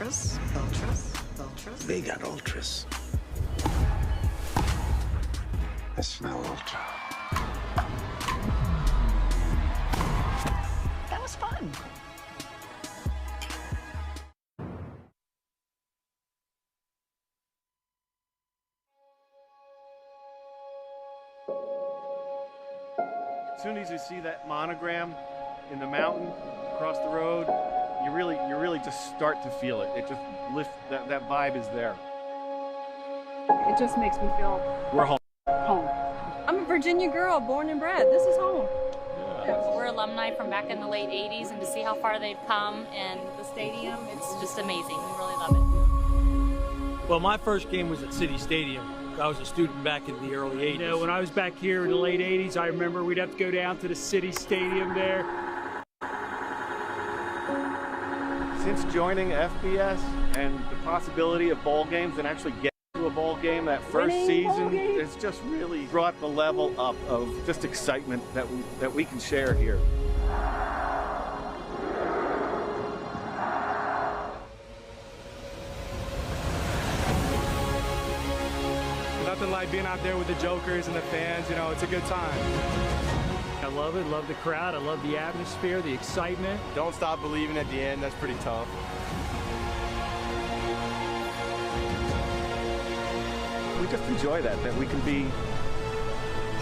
Ultras, ultras, ultras. They got ultras. I smell ultra. That was fun. As soon as you see that monogram in the mountain across the road, you really just start to feel it. It just lifts, that vibe is there. It just makes me feel We're home. home. I'm a Virginia girl, born and bred. This is home. Yeah. We're alumni from back in the late 80s, and to see how far they've come and the stadium, it's just amazing. We really love it. Well, my first game was at City Stadium. I was a student back in the early 80s. You know, when I was back here in the late 80s, I remember we'd have to go down to the City Stadium there. Since joining FBS and the possibility of bowl games and actually getting to a bowl game that first season, it's just really brought the level up of just excitement that we can share here. Nothing like being out there with the jokers and the fans, you know, it's a good time. I love it, love the crowd, I love the atmosphere, the excitement. Don't stop believing at the end, that's pretty tough. We just enjoy that we can be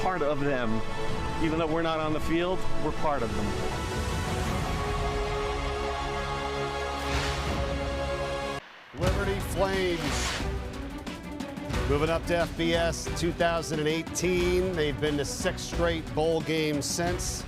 part of them. Even though we're not on the field, we're part of them. Liberty Flames moving up to FBS 2018. They've been to 6 straight bowl games since.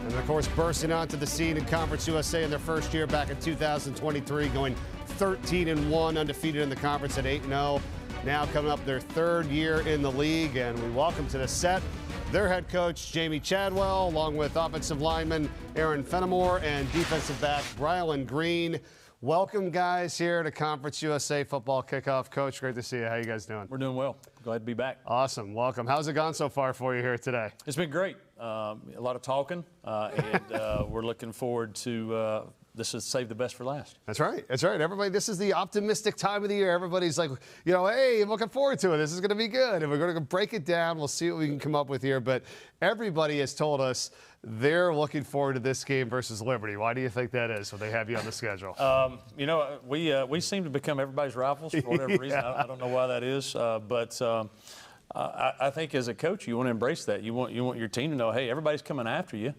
And of course, bursting onto the scene in Conference USA in their first year back in 2023, going 13-1, undefeated in the conference at 8-0. Now coming up their 3rd year in the league, and we welcome to the set their head coach, Jamie Chadwell, along with offensive lineman Aaron Fenimore and defensive back Brylan Green. Welcome, guys, here to Conference USA Football Kickoff. Coach, great to see you. How you guys doing? We're doing well. Glad to be back. Awesome. Welcome. How's it gone so far for you here today? It's been great. A lot of talking, and we're looking forward to this is save the best for last. That's right. That's right. Everybody, this is the optimistic time of the year. Everybody's like, you know, hey, I'm looking forward to it. This is going to be good. And we're going to break it down. We'll see what we can come up with here. But everybody has told us they're looking forward to this game versus Liberty. Why do you think that is when they have you on the schedule? You know, we seem to become everybody's rivals for whatever reason. I don't know why that is, but I think as a coach, you want to embrace that. You want your team to know, hey, everybody's coming after you,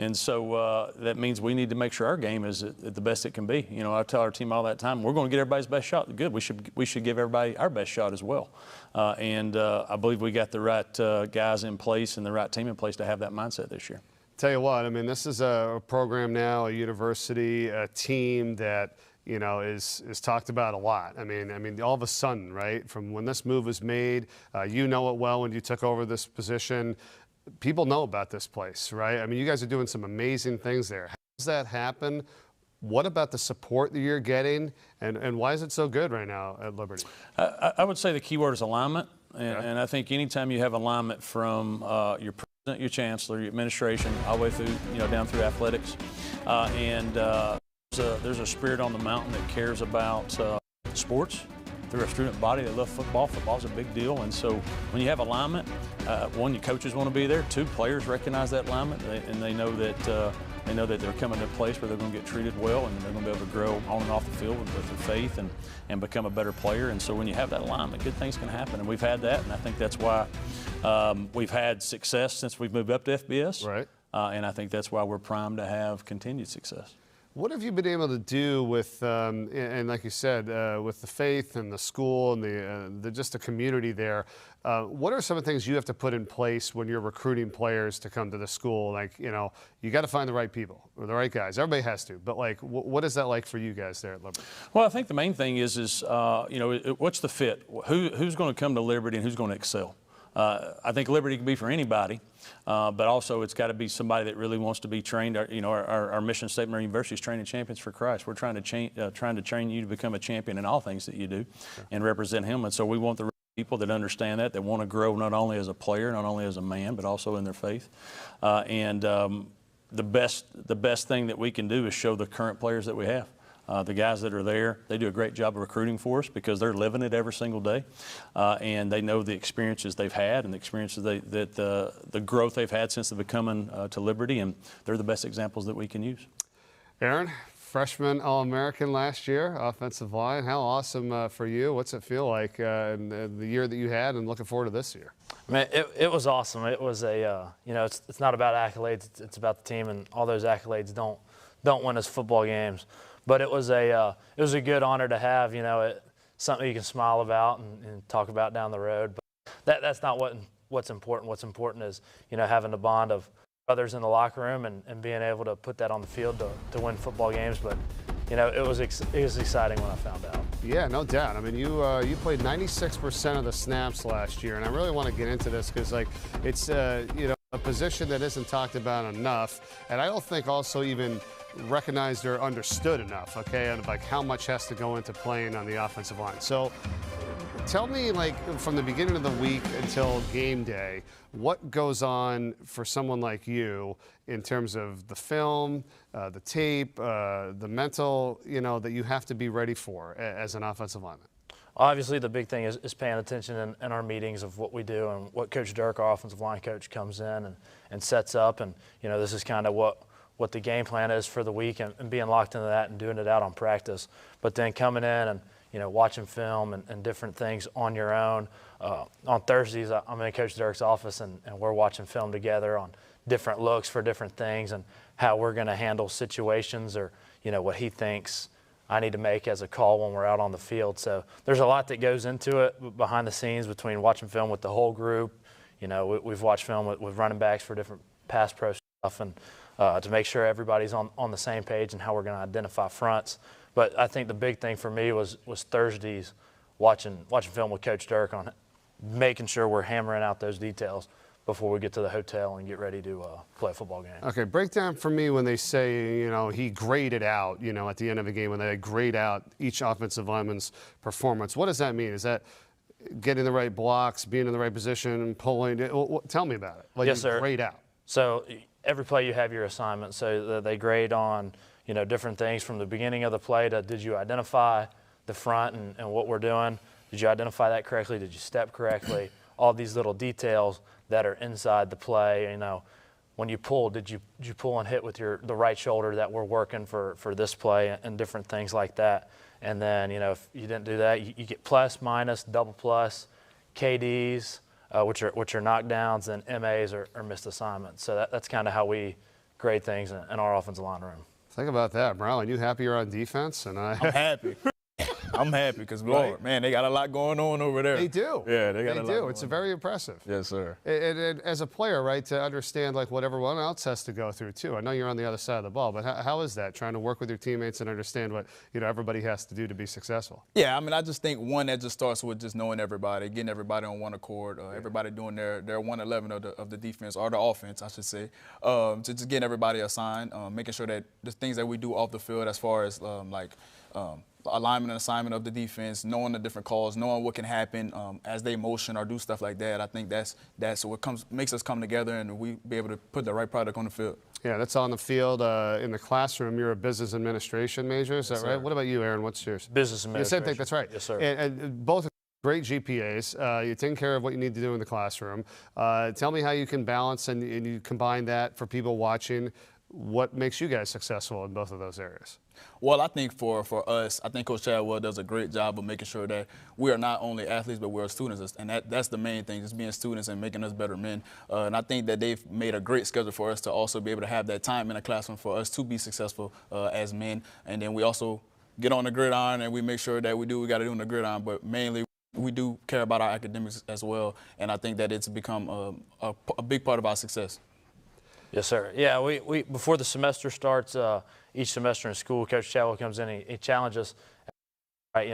and so that means we need to make sure our game is at the best it can be. You know, I tell our team all that time, we're going to get everybody's best shot. Good, we should give everybody our best shot as well, and I believe we got the right guys in place and the right team in place to have that mindset this year. Tell you what, I mean, this is a program now, a university, a team that, you know, is talked about a lot. I mean, all of a sudden, right, from when this move was made, you know it well when you took over this position, people know about this place, right? I mean, you guys are doing some amazing things there. How does that happen? What about the support that you're getting, and why is it so good right now at Liberty? I would say the key word is alignment, and I think anytime you have alignment from your president, your chancellor, your administration, all the way through, you know, down through athletics, there's a spirit on the mountain that cares about sports through a student body. They love football. Football's a big deal, and so when you have alignment, one, your coaches want to be there. Two, players recognize that alignment, and they know that they're coming to a place where they're going to get treated well, and they're going to be able to grow on and off the field with their faith and become a better player. And so when you have that alignment, good things can happen, and we've had that, and I think that's why we've had success since we've moved up to FBS. Right. And I think that's why we're primed to have continued success. What have you been able to do with, and like you said, with the faith and the school and just the community there? What are some of the things you have to put in place when you're recruiting players to come to the school? Like, you know, you got to find the right people or the right guys. Everybody has to, but like, what is that like for you guys there at Liberty? Well, I think the main thing is you know, what's the fit? Who's going to come to Liberty and who's going to excel? I think Liberty can be for anybody, but also it's got to be somebody that really wants to be trained. Our mission statement at our university is training champions for Christ. We're trying to train you to become a champion in all things that you do, and represent Him. And so we want the people that understand that want to grow not only as a player, not only as a man, but also in their faith. The best thing that we can do is show the current players that we have. The guys that are there, they do a great job of recruiting for us because they're living it every single day, and they know the experiences they've had and the experiences the growth they've had since they've becoming to Liberty, and they're the best examples that we can use. Aaron, freshman All-American last year, offensive line. How awesome for you? What's it feel like in the year that you had, and looking forward to this year? Man, it was awesome. It was it's not about accolades. It's about the team, and all those accolades don't win us football games. But it was a good honor to have. Something you can smile about and talk about down the road. But that's not what's important. What's important is having the bond of brothers in the locker room and being able to put that on the field to win football games. But it was exciting when I found out. Yeah, no doubt. I mean, you played 96% of the snaps last year, and I really want to get into this because it's a position that isn't talked about enough, and I don't think also even recognized or understood enough. Okay, and how much has to go into playing on the offensive line. So tell me, from the beginning of the week until game day, what goes on for someone like you in terms of the film, the tape, the mental, that you have to be ready for as an offensive lineman? Obviously, the big thing is paying attention in our meetings of what we do and what Coach Dirk, our offensive line coach, comes in and sets up. And, this is kind of what the game plan is for the week and being locked into that and doing it out on practice. But then coming in and, watching film and different things on your own. On Thursdays, I'm in Coach Dirk's office, and we're watching film together on different looks for different things and how we're going to handle situations or, what he thinks I need to make as a call when we're out on the field. So there's a lot that goes into it behind the scenes between watching film with the whole group. We've watched film with running backs for different pass pro stuff and to make sure everybody's on the same page and how we're going to identify fronts. But I think the big thing for me was Thursdays watching film with Coach Dirk on making sure we're hammering out those details before we get to the hotel and get ready to play a football game. Okay, break down for me when they say, he graded out, at the end of the game, when they grade out each offensive lineman's performance. What does that mean? Is that getting the right blocks, being in the right position, pulling? Tell me about it. Yes, sir. Grade out. So every play you have your assignment. So they grade on, different things from the beginning of the play to did you identify the front and what we're doing? Did you identify that correctly? Did you step correctly? All these little details that are inside the play. When you pull, did you pull and hit with the right shoulder that we're working for this play and different things like that. And then, if you didn't do that, you get plus, minus, double plus, KDs, which are knockdowns, and MAs are missed assignments. So that's kind of how we grade things in our offensive line room. Think about that, Marlon. You happy you're on defense? I'm happy. I'm happy because, Lord, man, they got a lot going on over there. They do. Yeah, they got a lot going It's very impressive. Yes, sir. And as a player, right, to understand what everyone else has to go through too. I know you're on the other side of the ball, but how is that, trying to work with your teammates and understand what everybody has to do to be successful? Yeah, I mean, I just think that just starts with just knowing everybody, getting everybody on one accord, everybody doing their 111 of the defense or the offense, I should say. To just getting everybody assigned, making sure that the things that we do off the field, as far as alignment and assignment of the defense, knowing the different calls, knowing what can happen as they motion or do stuff like that. I think that's what makes us come together and we be able to put the right product on the field. Yeah, that's on the field. In the classroom, you're a business administration major, is that right? What about you, Aaron? What's yours? Business administration. Same thing, that's right. Yes, sir. And both are great GPAs. You're taking care of what you need to do in the classroom. Tell me how you can balance and you combine that for people watching. What makes you guys successful in both of those areas? Well, I think for us, I think Coach Chadwell does a great job of making sure that we are not only athletes, but we're students. And that's the main thing, just being students and making us better men. And I think that they've made a great schedule for us to also be able to have that time in the classroom for us to be successful as men. And then we also get on the gridiron and we make sure that we do what we got to do on the gridiron. But mainly, we do care about our academics as well. And I think that it's become a big part of our success. Yes, sir. Yeah, we before the semester starts, each semester in school, Coach Chadwell comes in and he challenges us. Right,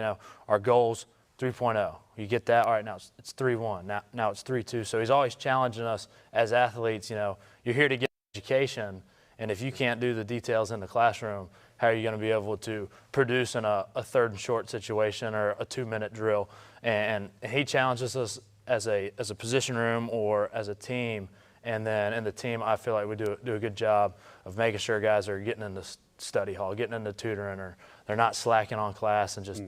our goals 3.0. You get that? All right, now it's 3.1. Now it's 3.2. So he's always challenging us as athletes. You're here to get education, and if you can't do the details in the classroom, how are you going to be able to produce in a third and short situation or a 2-minute drill? And he challenges us as a position room or as a team. And then in the team, I feel like we do a good job of making sure guys are getting in study hall, getting into tutoring, or they're not slacking on class and just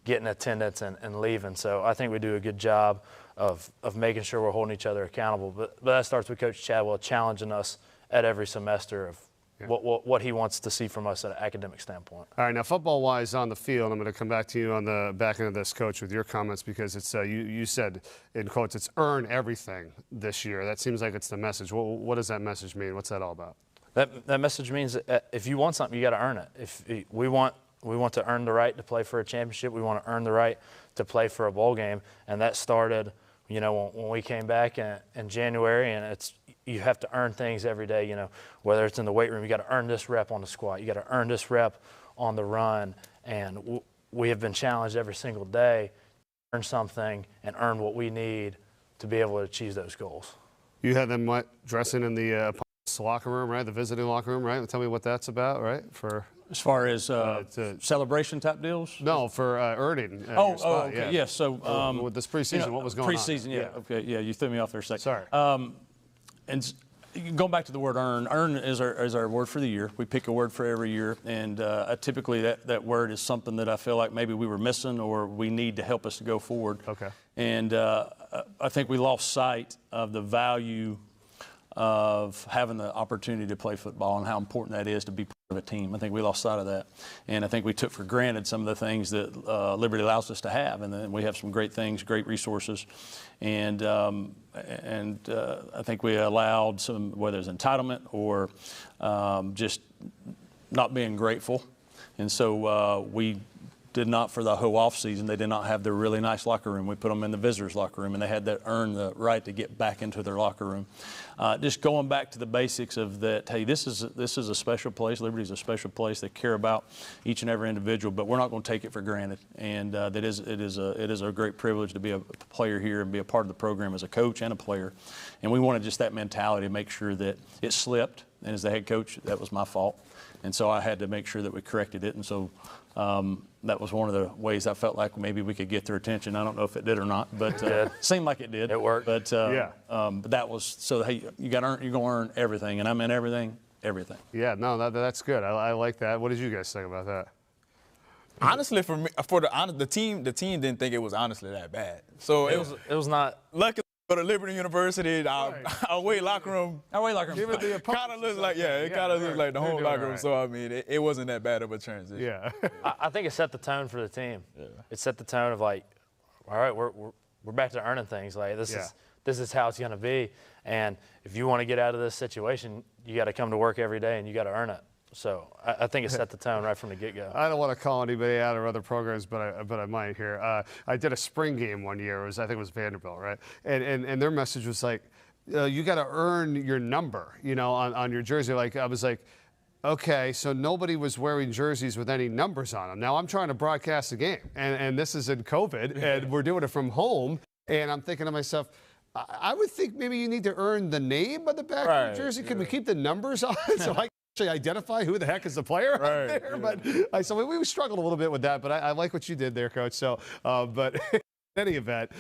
getting attendance and leaving. So I think we do a good job of making sure we're holding each other accountable. But that starts with Coach Chadwell challenging us at every semester of what he wants to see from us at an academic standpoint. All right, now football-wise on the field, I'm going to come back to you on the back end of this, Coach, with your comments, because it's you said, in quotes, it's earn everything this year. That seems like it's the message. What does that message mean? What's that all about? That message means that if you want something, you got to earn it. If we want to earn the right to play for a championship. We want to earn the right to play for a bowl game, and that started, when we came back in January, and you have to earn things every day, whether it's in the weight room, you got to earn this rep on the squat, you got to earn this rep on the run, and we have been challenged every single day to earn something and earn what we need to be able to achieve those goals. You had them dressing in the locker room, right? The visiting locker room, right? Tell me what that's about, right? As far as celebration type deals? No, for earning. Okay. Yeah. So with this preseason, what was going on? Preseason, yeah. Okay. Yeah, you threw me off there a second. Sorry. And going back to the word earn, earn is our word for the year. We pick a word for every year, and typically that word is something that I feel like maybe we were missing or we need to help us to go forward. Okay. And I think we lost sight of the value of having the opportunity to play football and how important that is to be part of a team. I think we lost sight of that. And I think we took for granted some of the things that Liberty allows us to have. And then we have some great things, great resources. And I think we allowed some, whether it's entitlement or just not being grateful. And so we did not, for the whole off season, they did not have their really nice locker room. We put them in the visitors' locker room, and they had to earn the right to get back into their locker room. Just going back to the basics of that, hey, this is a special place. Liberty's a special place. They care about each and every individual, but we're not going to take it for granted. And it is a great privilege to be a player here and be a part of the program as a coach and a player. And we wanted just that mentality to make sure that it slipped. And as the head coach, that was my fault. And so I had to make sure that we corrected it. And so that was one of the ways I felt like maybe we could get their attention. I don't know if it did or not, but it seemed like it did. It worked. But but that was so. Hey, you're going to earn everything, and I meant everything. Yeah, no, that's good. I like that. What did you guys think about that? Honestly, for me, the team didn't think it was honestly that bad. So it was not. Luckily for the Liberty University, our away locker room. Our away locker room kind of looks like looks like the home locker room. So I mean, it wasn't that bad of a transition. Yeah. I think it set the tone for the team. Yeah. It set the tone of like, all right, we're back to earning things. Like this is how it's going to be. And if you want to get out of this situation, you got to come to work every day and you got to earn it. So I think it set the tone right from the get-go. I don't want to call anybody out or other programs, but I might here. I did a spring game one year. I think it was Vanderbilt, right? And their message was like, you got to earn your number, on your jersey. Like I was like, okay, so nobody was wearing jerseys with any numbers on them. Now I'm trying to broadcast a game, and this is in COVID, and we're doing it from home, and I'm thinking to myself, I would think maybe you need to earn the name of the back of your jersey. Can we keep the numbers on so I actually identify who the heck is the player out there? But so we struggled a little bit with that, but I like what you did there, Coach. So, but in any event,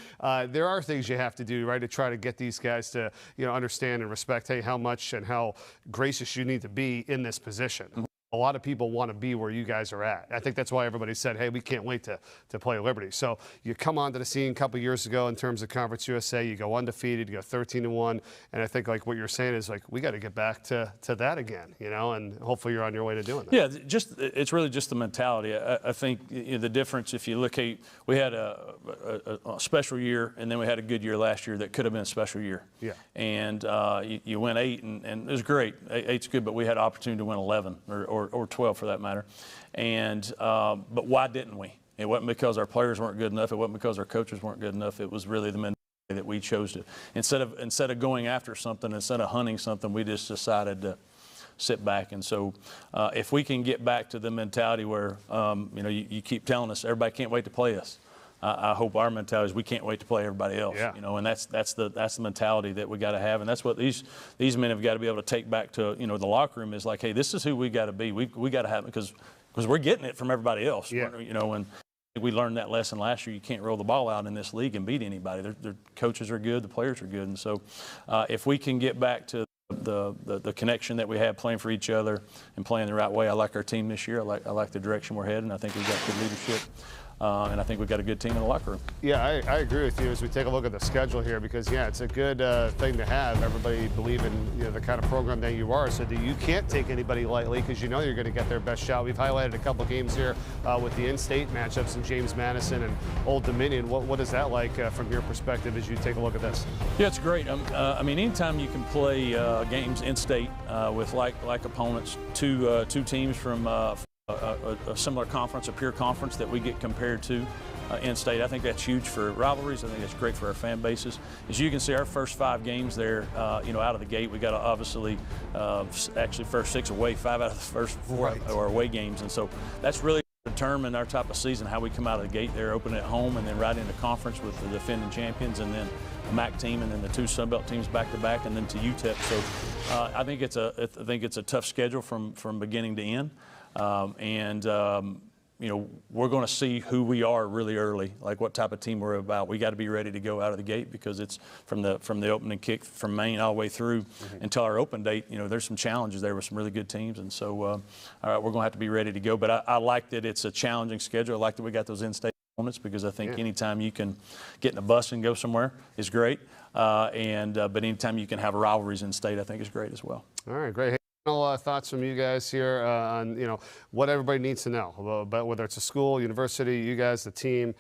there are things you have to do, right, to try to get these guys to, understand and respect, hey, how much and how gracious you need to be in this position. A lot of people want to be where you guys are at. I think that's why everybody said, hey, we can't wait to play Liberty. So you come onto the scene a couple years ago in terms of Conference USA, you go undefeated, you go 13-1, and I think like what you're saying is like we got to get back to that again, and hopefully you're on your way to doing that. Yeah, it's really just the mentality. I think the difference, if you look at, we had a special year and then we had a good year last year that could have been a special year. Yeah. And you win 8 and it was great. 8's good, but we had an opportunity to win 11 or 12 for that matter. And but why didn't we? It wasn't because our players weren't good enough. It wasn't because our coaches weren't good enough. It was really the mentality that we chose to. Instead of going after something, instead of hunting something, we just decided to sit back. And so if we can get back to the mentality where you keep telling us everybody can't wait to play us. I hope our mentality is we can't wait to play everybody else. Yeah. And that's the mentality that we got to have, and that's what these men have got to be able to take back to the locker room is like, hey, this is who we got to be. We got to have it because we're getting it from everybody else. Yeah. And we learned that lesson last year. You can't roll the ball out in this league and beat anybody. Their coaches are good, the players are good, and so if we can get back to the connection that we have playing for each other and playing the right way. I like our team this year. I like the direction we're heading. I think we've got good leadership. And I think we've got a good team in the locker room. Yeah, I agree with you as we take a look at the schedule here because, yeah, it's a good thing to have. Everybody believe in the kind of program that you are so that you can't take anybody lightly because you know you're going to get their best shot. We've highlighted a couple games here with the in-state matchups in James Madison and Old Dominion. What is that like from your perspective as you take a look at this? Yeah, it's great. I mean, anytime you can play games in-state with like opponents, two teams from a similar conference, a peer conference that we get compared to in-state. I think that's huge for rivalries. I think it's great for our fan bases. As you can see, our first 5 games there, out of the gate, we got obviously actually first 6 away, 5 out of the first 4 are away games, and so that's really determine our type of season, how we come out of the gate there, open at home, and then right into conference with the defending champions, and then a MAC team, and then the 2 Sunbelt teams back to back, and then to UTEP. So I think it's a tough schedule from beginning to end. We're going to see who we are really early, like what type of team we're about. We got to be ready to go out of the gate because it's from the opening kick from Maine all the way through until our open date. There's some challenges there with some really good teams, and so we're going to have to be ready to go. But I like that it's a challenging schedule. I like that we got those in-state opponents because I think anytime you can get in a bus and go somewhere is great. But anytime you can have rivalries in-state, I think is great as well. All right, great. Final thoughts from you guys here on what everybody needs to know about whether it's a school, university, you guys, the team.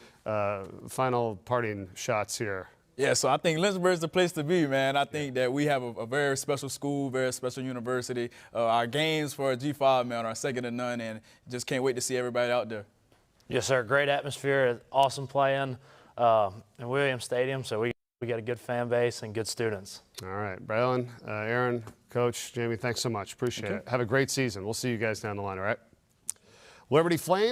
Final parting shots here. Yeah, so I think Lynchburg is the place to be, man. I think that we have a very special school, very special university. Our games for G5, man, are second to none, and just can't wait to see everybody out there. Yes, sir. Great atmosphere, awesome playing in Williams Stadium. So we got a good fan base and good students. All right, Braylon, Aaron, Coach, Jamie, thanks so much. Appreciate it. Have a great season. We'll see you guys down the line, all right? Liberty Flames.